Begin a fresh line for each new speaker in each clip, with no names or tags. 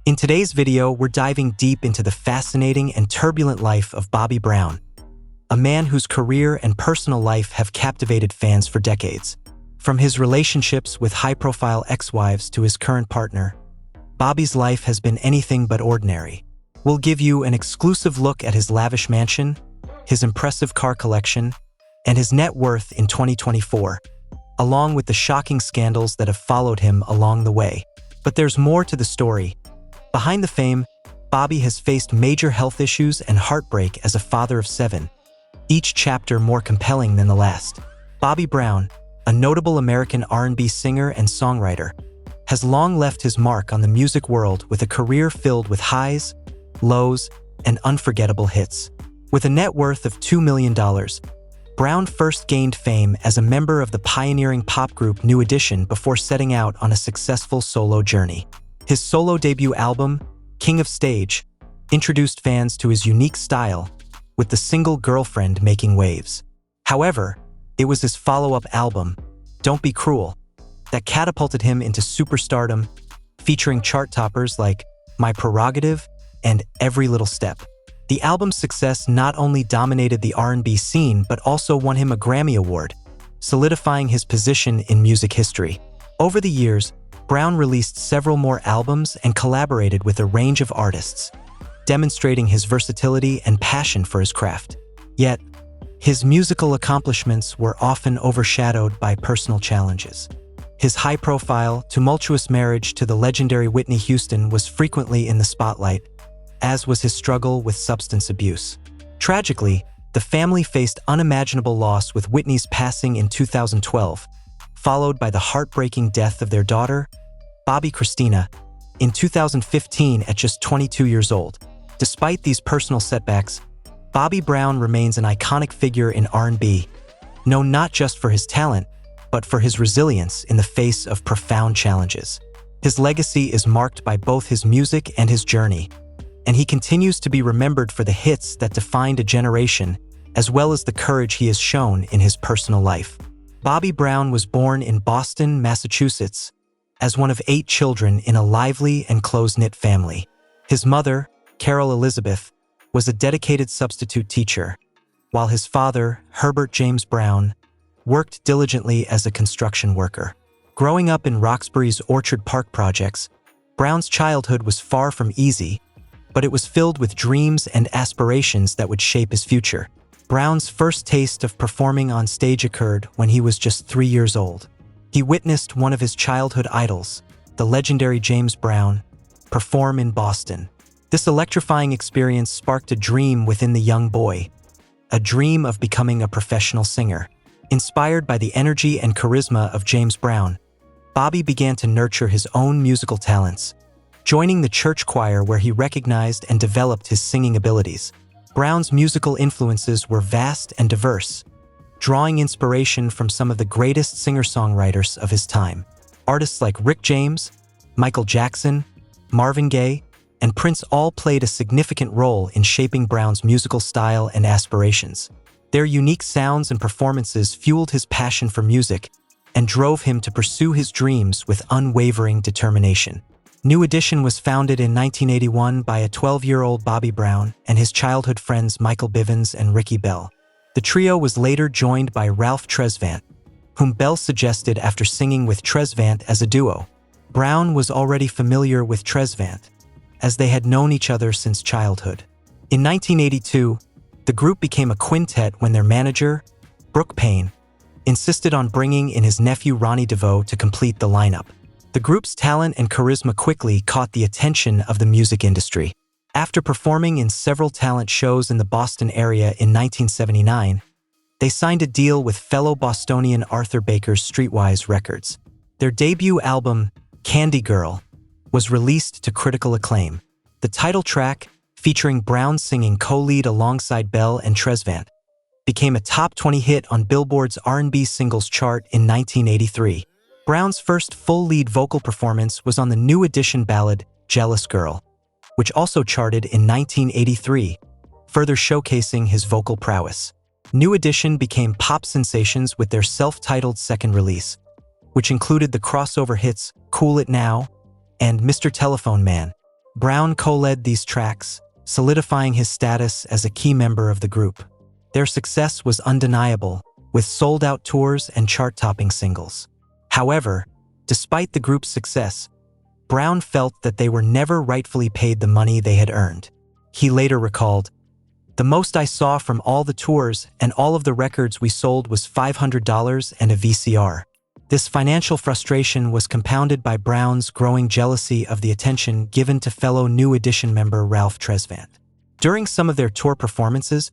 In today's video, we're diving deep into the fascinating and turbulent life of Bobby Brown, a man whose career and personal life have captivated fans for decades. From his relationships with high-profile ex-wives to his current partner, Bobby's life has been anything but ordinary. We'll give you an exclusive look at his lavish mansion, his impressive car collection, and his net worth in 2024, along with the shocking scandals that have followed him along the way. But there's more to the story. Behind the fame, Bobby has faced major health issues and heartbreak as a father of 7, each chapter more compelling than the last. Bobby Brown, a notable American R&B singer and songwriter, has long left his mark on the music world with a career filled with highs, lows, and unforgettable hits. With a net worth of $2 million, Brown first gained fame as a member of the pioneering pop group New Edition before setting out on a successful solo journey. His solo debut album, King of Stage, introduced fans to his unique style, with the single Girlfriend making waves. However, it was his follow-up album, Don't Be Cruel, that catapulted him into superstardom, featuring chart toppers like My Prerogative and Every Little Step. The album's success not only dominated the R&B scene but also won him a Grammy Award, solidifying his position in music history. Over the years, Brown released several more albums and collaborated with a range of artists, demonstrating his versatility and passion for his craft. Yet, his musical accomplishments were often overshadowed by personal challenges. His high-profile, tumultuous marriage to the legendary Whitney Houston was frequently in the spotlight, as was his struggle with substance abuse. Tragically, the family faced unimaginable loss with Whitney's passing in 2012, followed by the heartbreaking death of their daughter, Bobby Christina, in 2015 at just 22 years old. Despite these personal setbacks, Bobby Brown remains an iconic figure in R&B, known not just for his talent, but for his resilience in the face of profound challenges. His legacy is marked by both his music and his journey, and he continues to be remembered for the hits that defined a generation, as well as the courage he has shown in his personal life. Bobby Brown was born in Boston, Massachusetts, as one of 8 children in a lively and close-knit family. His mother, Carol Elizabeth, was a dedicated substitute teacher, while his father, Herbert James Brown, worked diligently as a construction worker. Growing up in Roxbury's Orchard Park projects, Brown's childhood was far from easy, but it was filled with dreams and aspirations that would shape his future. Brown's first taste of performing on stage occurred when he was just 3 years old. He witnessed one of his childhood idols, the legendary James Brown, perform in Boston. This electrifying experience sparked a dream within the young boy, a dream of becoming a professional singer. Inspired by the energy and charisma of James Brown, Bobby began to nurture his own musical talents, joining the church choir where he recognized and developed his singing abilities. Brown's musical influences were vast and diverse, drawing inspiration from some of the greatest singer-songwriters of his time. Artists like Rick James, Michael Jackson, Marvin Gaye, and Prince all played a significant role in shaping Brown's musical style and aspirations. Their unique sounds and performances fueled his passion for music and drove him to pursue his dreams with unwavering determination. New Edition was founded in 1981 by a 12-year-old Bobby Brown and his childhood friends Michael Bivins and Ricky Bell. The trio was later joined by Ralph Tresvant, whom Bell suggested after singing with Tresvant as a duo. Brown was already familiar with Tresvant, as they had known each other since childhood. In 1982, the group became a quintet when their manager, Brooke Payne, insisted on bringing in his nephew Ronnie DeVoe to complete the lineup. The group's talent and charisma quickly caught the attention of the music industry. After performing in several talent shows in the Boston area in 1979, they signed a deal with fellow Bostonian Arthur Baker's Streetwise Records. Their debut album, Candy Girl, was released to critical acclaim. The title track, featuring Brown singing co-lead alongside Bell and Tresvant, became a top 20 hit on Billboard's R&B singles chart in 1983. Brown's first full lead vocal performance was on the New Edition ballad, Jealous Girl, which also charted in 1983, further showcasing his vocal prowess. New Edition became pop sensations with their self-titled second release, which included the crossover hits Cool It Now and Mr. Telephone Man. Brown co-led these tracks, solidifying his status as a key member of the group. Their success was undeniable, with sold-out tours and chart-topping singles. However, despite the group's success, Brown felt that they were never rightfully paid the money they had earned. He later recalled, "The most I saw from all the tours and all of the records we sold was $500 and a VCR." This financial frustration was compounded by Brown's growing jealousy of the attention given to fellow New Edition member Ralph Tresvant. During some of their tour performances,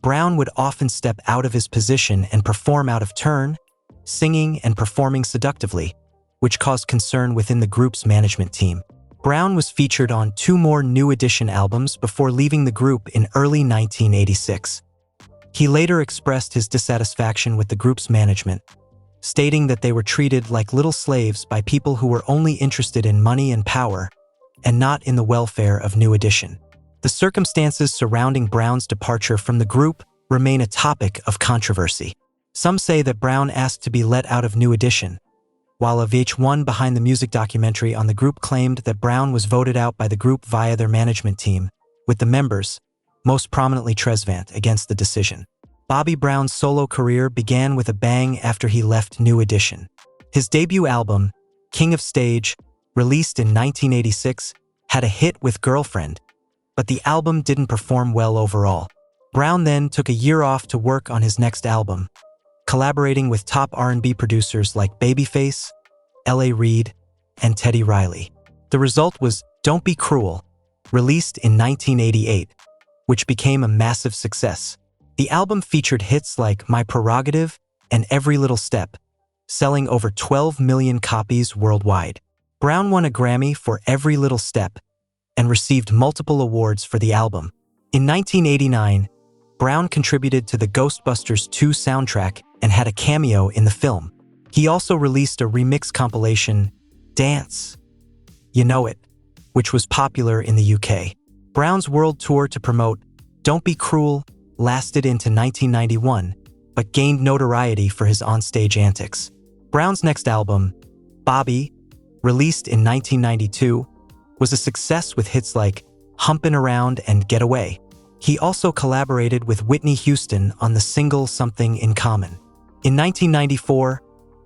Brown would often step out of his position and perform out of turn, singing and performing seductively, which caused concern within the group's management team. Brown was featured on 2 more New Edition albums before leaving the group in early 1986. He later expressed his dissatisfaction with the group's management, stating that they were treated like little slaves by people who were only interested in money and power, and not in the welfare of New Edition. The circumstances surrounding Brown's departure from the group remain a topic of controversy. Some say that Brown asked to be let out of New Edition, while a VH1 Behind the Music documentary on the group claimed that Brown was voted out by the group via their management team, with the members, most prominently Tresvant, against the decision. Bobby Brown's solo career began with a bang after he left New Edition. His debut album, King of Stage, released in 1986, had a hit with Girlfriend, but the album didn't perform well overall. Brown then took a year off to work on his next album, collaborating with top R&B producers like Babyface, L.A. Reid, and Teddy Riley. The result was Don't Be Cruel, released in 1988, which became a massive success. The album featured hits like My Prerogative and Every Little Step, selling over 12 million copies worldwide. Brown won a Grammy for Every Little Step and received multiple awards for the album. In 1989, Brown contributed to the Ghostbusters 2 soundtrack and had a cameo in the film. He also released a remix compilation, Dance, You Know It, which was popular in the UK. Brown's world tour to promote Don't Be Cruel lasted into 1991, but gained notoriety for his onstage antics. Brown's next album, Bobby, released in 1992, was a success with hits like Humpin' Around and Get Away. He also collaborated with Whitney Houston on the single Something in Common. In 1994,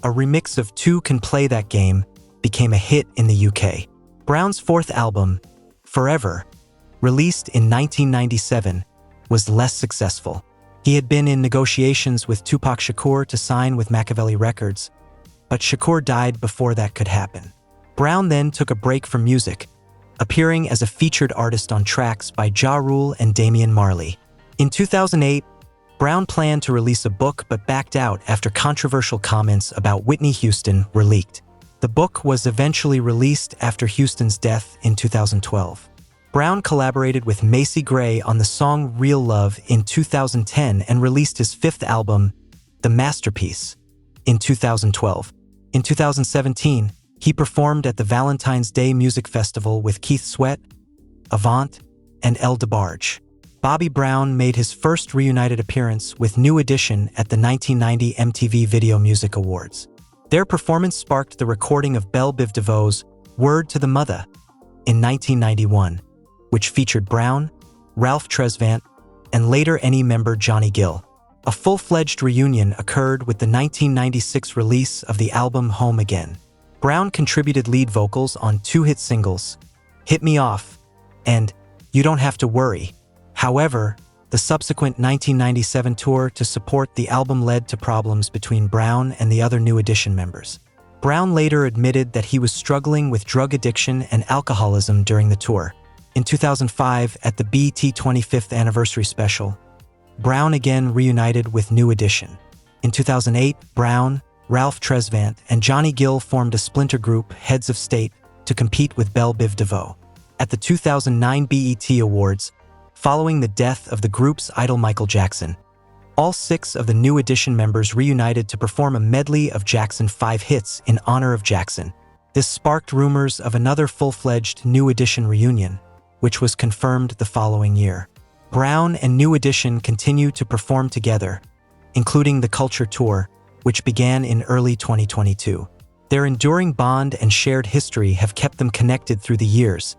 a remix of Two Can Play That Game became a hit in the UK. Brown's 4th album, Forever, released in 1997, was less successful. He had been in negotiations with Tupac Shakur to sign with Machiavelli Records, but Shakur died before that could happen. Brown then took a break from music, appearing as a featured artist on tracks by Ja Rule and Damian Marley. In 2008, Brown planned to release a book but backed out after controversial comments about Whitney Houston were leaked. The book was eventually released after Houston's death in 2012. Brown collaborated with Macy Gray on the song Real Love in 2010 and released his 5th album, The Masterpiece, in 2012. In 2017, he performed at the Valentine's Day Music Festival with Keith Sweat, Avant, and El DeBarge. Bobby Brown made his first reunited appearance with New Edition at the 1990 MTV Video Music Awards. Their performance sparked the recording of Belle Biv DeVoe's Word to the Mother in 1991, which featured Brown, Ralph Tresvant, and later any member Johnny Gill. A full-fledged reunion occurred with the 1996 release of the album Home Again. Brown contributed lead vocals on 2 hit singles, Hit Me Off and You Don't Have to Worry. However, the subsequent 1997 tour to support the album led to problems between Brown and the other New Edition members. Brown later admitted that he was struggling with drug addiction and alcoholism during the tour. In 2005, at the BET 25th Anniversary Special, Brown again reunited with New Edition. In 2008, Brown, Ralph Tresvant, and Johnny Gill formed a splinter group, Heads of State, to compete with Belle Biv DeVoe. At the 2009 BET Awards, following the death of the group's idol Michael Jackson, all 6 of the New Edition members reunited to perform a medley of Jackson 5 hits in honor of Jackson. This sparked rumors of another full-fledged New Edition reunion, which was confirmed the following year. Brown and New Edition continue to perform together, including the Culture Tour, which began in early 2022. Their enduring bond and shared history have kept them connected through the years,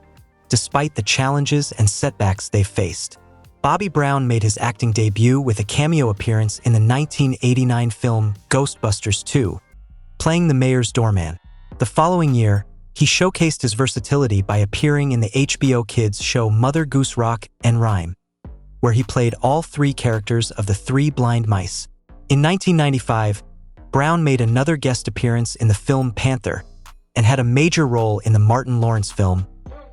despite the challenges and setbacks they faced. Bobby Brown made his acting debut with a cameo appearance in the 1989 film Ghostbusters 2, playing the mayor's doorman. The following year, he showcased his versatility by appearing in the HBO Kids show Mother Goose Rock and Rhyme, where he played all three characters of the Three Blind Mice. In 1995, Brown made another guest appearance in the film Panther and had a major role in the Martin Lawrence film,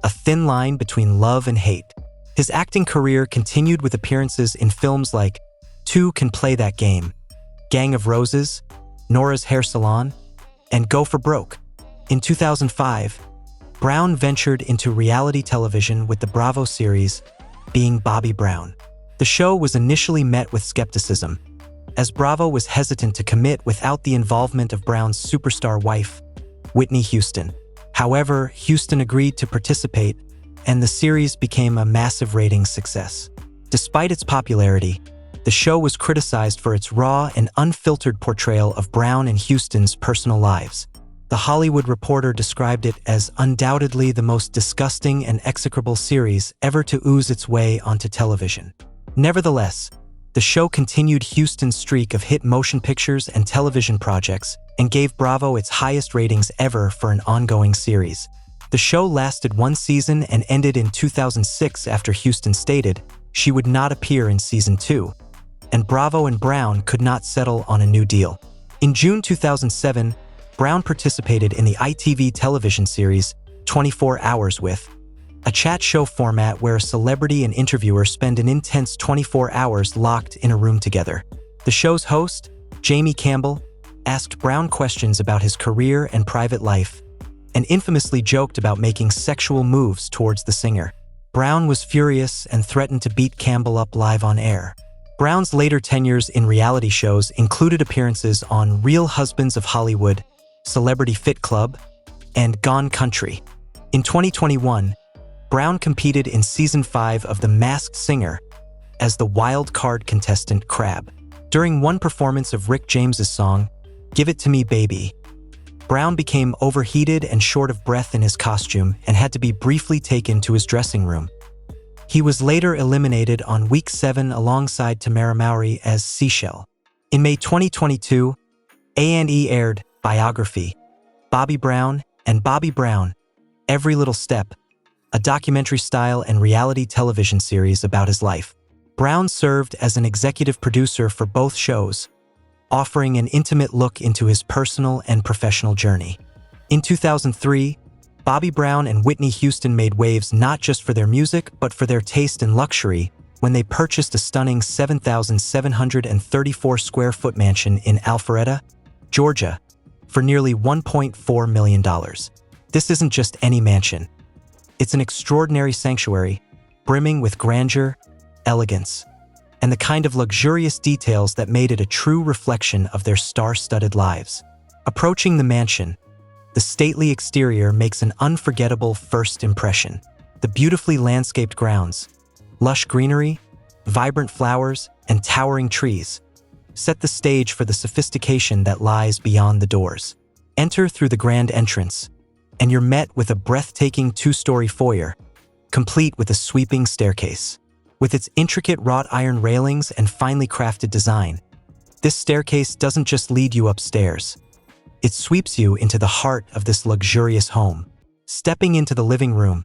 A Thin Line Between Love and Hate. His acting career continued with appearances in films like Two Can Play That Game, Gang of Roses, Nora's Hair Salon, and Go for Broke. In 2005, Brown ventured into reality television with the Bravo series, Being Bobby Brown. The show was initially met with skepticism, as Bravo was hesitant to commit without the involvement of Brown's superstar wife, Whitney Houston. However, Houston agreed to participate, and the series became a massive ratings success. Despite its popularity, the show was criticized for its raw and unfiltered portrayal of Brown and Houston's personal lives. The Hollywood Reporter described it as undoubtedly the most disgusting and execrable series ever to ooze its way onto television. Nevertheless, the show continued Houston's streak of hit motion pictures and television projects and gave Bravo its highest ratings ever for an ongoing series. The show lasted one season and ended in 2006 after Houston stated she would not appear in season 2, and Bravo and Brown could not settle on a new deal. In June 2007, Brown participated in the ITV television series 24 Hours With, a chat show format where a celebrity and interviewer spend an intense 24 hours locked in a room together. The show's host, Jamie Campbell, asked Brown questions about his career and private life, and infamously joked about making sexual moves towards the singer. Brown was furious and threatened to beat Campbell up live on air. Brown's later tenures in reality shows included appearances on Real Husbands of Hollywood, Celebrity Fit Club, and Gone Country. In 2021, Brown competed in Season 5 of The Masked Singer as the wild card contestant Crab. During one performance of Rick James's song, Give It To Me Baby, Brown became overheated and short of breath in his costume and had to be briefly taken to his dressing room. He was later eliminated on Week 7 alongside Tamara Mowry as Seashell. In May 2022, A&E aired Biography, Bobby Brown and Bobby Brown, Every Little Step, a documentary-style and reality television series about his life. Brown served as an executive producer for both shows, offering an intimate look into his personal and professional journey. In 2003, Bobby Brown and Whitney Houston made waves not just for their music but for their taste in luxury when they purchased a stunning 7,734 square foot mansion in Alpharetta, Georgia, for nearly $1.4 million. This isn't just any mansion. It's an extraordinary sanctuary, brimming with grandeur, elegance, and the kind of luxurious details that made it a true reflection of their star-studded lives. Approaching the mansion, the stately exterior makes an unforgettable first impression. The beautifully landscaped grounds, lush greenery, vibrant flowers, and towering trees set the stage for the sophistication that lies beyond the doors. Enter through the grand entrance, and you're met with a breathtaking two-story foyer, complete with a sweeping staircase. With its intricate wrought iron railings and finely crafted design, this staircase doesn't just lead you upstairs. It sweeps you into the heart of this luxurious home. Stepping into the living room,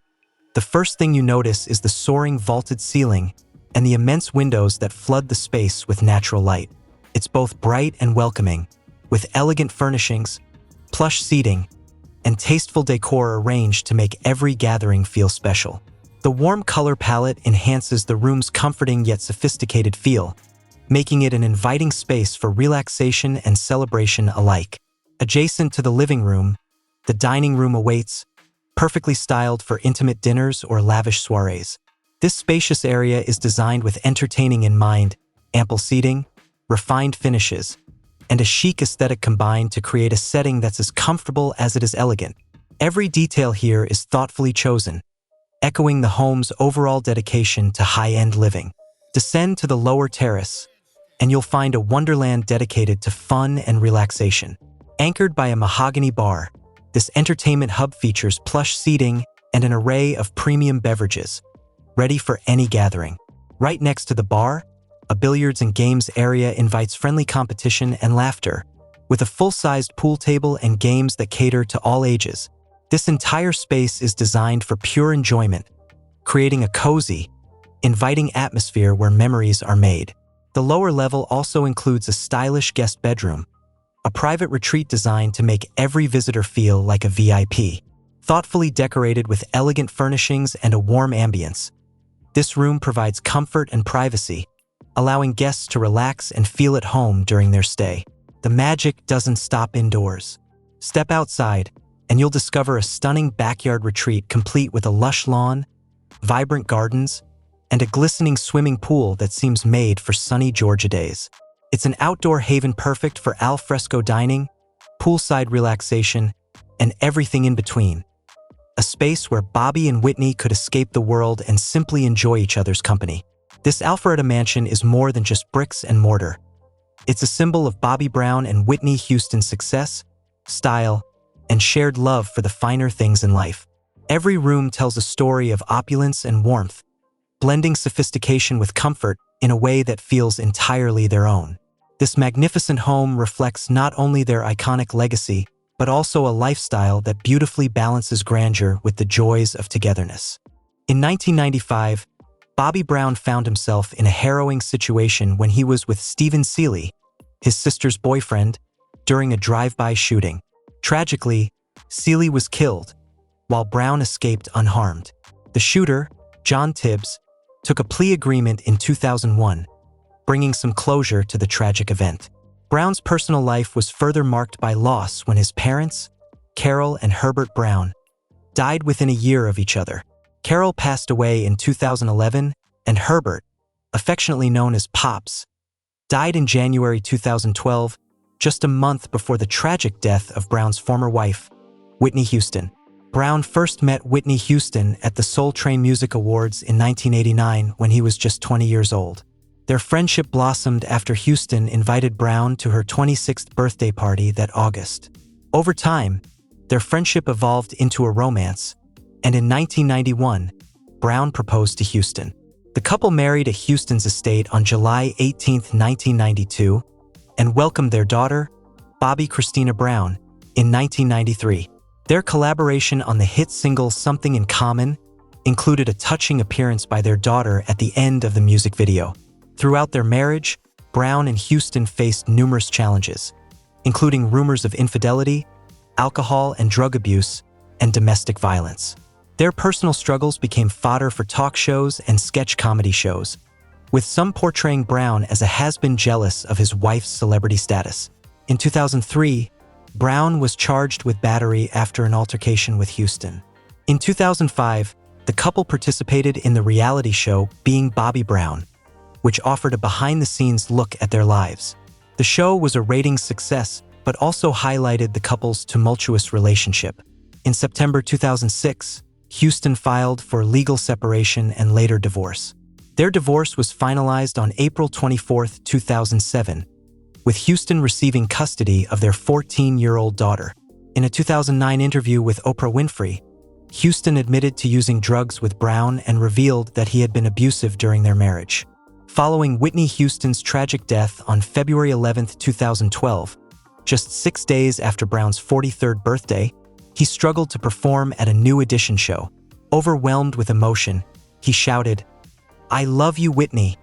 the first thing you notice is the soaring vaulted ceiling and the immense windows that flood the space with natural light. It's both bright and welcoming, with elegant furnishings, plush seating, and tasteful decor arranged to make every gathering feel special. The warm color palette enhances the room's comforting yet sophisticated feel, making it an inviting space for relaxation and celebration alike. Adjacent to the living room, the dining room awaits, perfectly styled for intimate dinners or lavish soirees. This spacious area is designed with entertaining in mind, ample seating, refined finishes, and a chic aesthetic combined to create a setting that's as comfortable as it is elegant. Every detail here is thoughtfully chosen, echoing the home's overall dedication to high-end living. Descend to the lower terrace, and you'll find a wonderland dedicated to fun and relaxation. Anchored by a mahogany bar, this entertainment hub features plush seating and an array of premium beverages, ready for any gathering. Right next to the bar, a billiards and games area invites friendly competition and laughter, with a full-sized pool table and games that cater to all ages. This entire space is designed for pure enjoyment, creating a cozy, inviting atmosphere where memories are made. The lower level also includes a stylish guest bedroom, a private retreat designed to make every visitor feel like a VIP. Thoughtfully decorated with elegant furnishings and a warm ambience, this room provides comfort and privacy, allowing guests to relax and feel at home during their stay. The magic doesn't stop indoors. Step outside, and you'll discover a stunning backyard retreat complete with a lush lawn, vibrant gardens, and a glistening swimming pool that seems made for sunny Georgia days. It's an outdoor haven perfect for al fresco dining, poolside relaxation, and everything in between. A space where Bobby and Whitney could escape the world and simply enjoy each other's company. This Alpharetta mansion is more than just bricks and mortar. It's a symbol of Bobby Brown and Whitney Houston's success, style, and shared love for the finer things in life. Every room tells a story of opulence and warmth, blending sophistication with comfort in a way that feels entirely their own. This magnificent home reflects not only their iconic legacy, but also a lifestyle that beautifully balances grandeur with the joys of togetherness. In 1995, Bobby Brown found himself in a harrowing situation when he was with Stephen Seeley, his sister's boyfriend, during a drive-by shooting. Tragically, Seeley was killed, while Brown escaped unharmed. The shooter, John Tibbs, took a plea agreement in 2001, bringing some closure to the tragic event. Brown's personal life was further marked by loss when his parents, Carol and Herbert Brown, died within a year of each other. Carol passed away in 2011, and Herbert, affectionately known as Pops, died in January 2012, just a month before the tragic death of Brown's former wife, Whitney Houston. Brown first met Whitney Houston at the Soul Train Music Awards in 1989 when he was just 20 years old. Their friendship blossomed after Houston invited Brown to her 26th birthday party that August. Over time, their friendship evolved into a romance, and in 1991, Brown proposed to Houston. The couple married at Houston's estate on July 18, 1992, and welcomed their daughter, Bobby Christina Brown, in 1993. Their collaboration on the hit single Something in Common included a touching appearance by their daughter at the end of the music video. Throughout their marriage, Brown and Houston faced numerous challenges, including rumors of infidelity, alcohol and drug abuse, and domestic violence. Their personal struggles became fodder for talk shows and sketch comedy shows, with some portraying Brown as a has-been jealous of his wife's celebrity status. In 2003, Brown was charged with battery after an altercation with Houston. In 2005, the couple participated in the reality show Being Bobby Brown, which offered a behind-the-scenes look at their lives. The show was a ratings success, but also highlighted the couple's tumultuous relationship. In September 2006, Houston filed for legal separation and later divorce. Their divorce was finalized on April 24, 2007, with Houston receiving custody of their 14-year-old daughter. In a 2009 interview with Oprah Winfrey, Houston admitted to using drugs with Brown and revealed that he had been abusive during their marriage. Following Whitney Houston's tragic death on February 11, 2012, just 6 days after Brown's 43rd birthday, he struggled to perform at a New Edition show. Overwhelmed with emotion, he shouted, "I love you, Whitney,"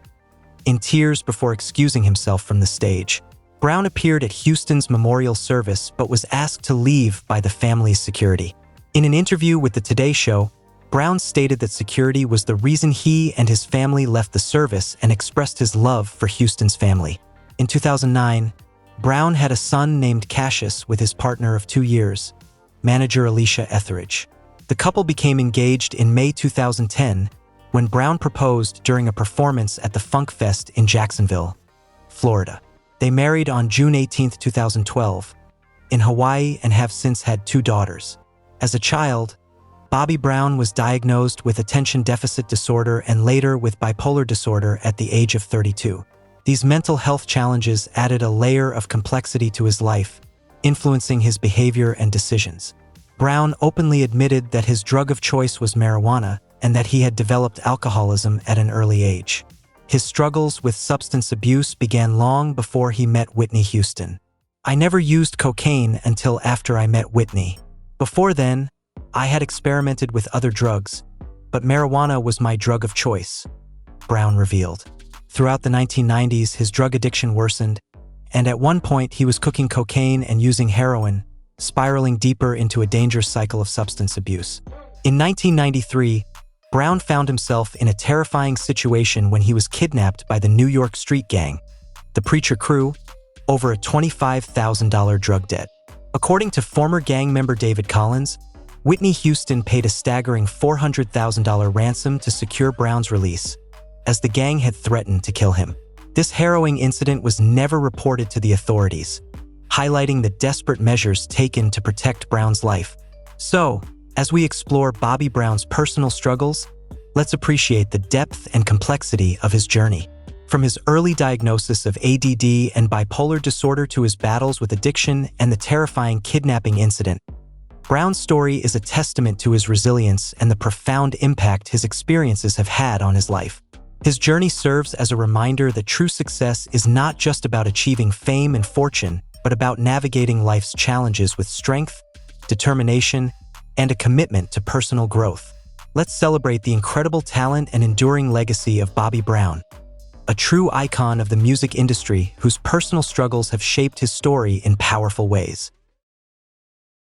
in tears before excusing himself from the stage. Brown appeared at Houston's memorial service but was asked to leave by the family's security. In an interview with the Today Show, Brown stated that security was the reason he and his family left the service and expressed his love for Houston's family. In 2009, Brown had a son named Cassius with his partner of 2 years, manager Alicia Etheridge. The couple became engaged in May 2010 when Brown proposed during a performance at the Funk Fest in Jacksonville, Florida. They married on June 18, 2012, in Hawaii and have since had 2 daughters. As a child, Bobby Brown was diagnosed with attention deficit disorder and later with bipolar disorder at the age of 32. These mental health challenges added a layer of complexity to his life, influencing his behavior and decisions. Brown openly admitted that his drug of choice was marijuana and that he had developed alcoholism at an early age. His struggles with substance abuse began long before he met Whitney Houston. "I never used cocaine until after I met Whitney. Before then, I had experimented with other drugs, but marijuana was my drug of choice," Brown revealed. Throughout the 1990s, his drug addiction worsened, and at one point he was cooking cocaine and using heroin, spiraling deeper into a dangerous cycle of substance abuse. In 1993, Brown found himself in a terrifying situation when he was kidnapped by the New York street gang, the Preacher Crew, over a $25,000 drug debt. According to former gang member David Collins, Whitney Houston paid a staggering $400,000 ransom to secure Brown's release, as the gang had threatened to kill him. This harrowing incident was never reported to the authorities, highlighting the desperate measures taken to protect Brown's life. So, as we explore Bobby Brown's personal struggles, let's appreciate the depth and complexity of his journey. From his early diagnosis of ADD and bipolar disorder to his battles with addiction and the terrifying kidnapping incident, Brown's story is a testament to his resilience and the profound impact his experiences have had on his life. His journey serves as a reminder that true success is not just about achieving fame and fortune, but about navigating life's challenges with strength, determination, and a commitment to personal growth. Let's celebrate the incredible talent and enduring legacy of Bobby Brown, a true icon of the music industry whose personal struggles have shaped his story in powerful ways.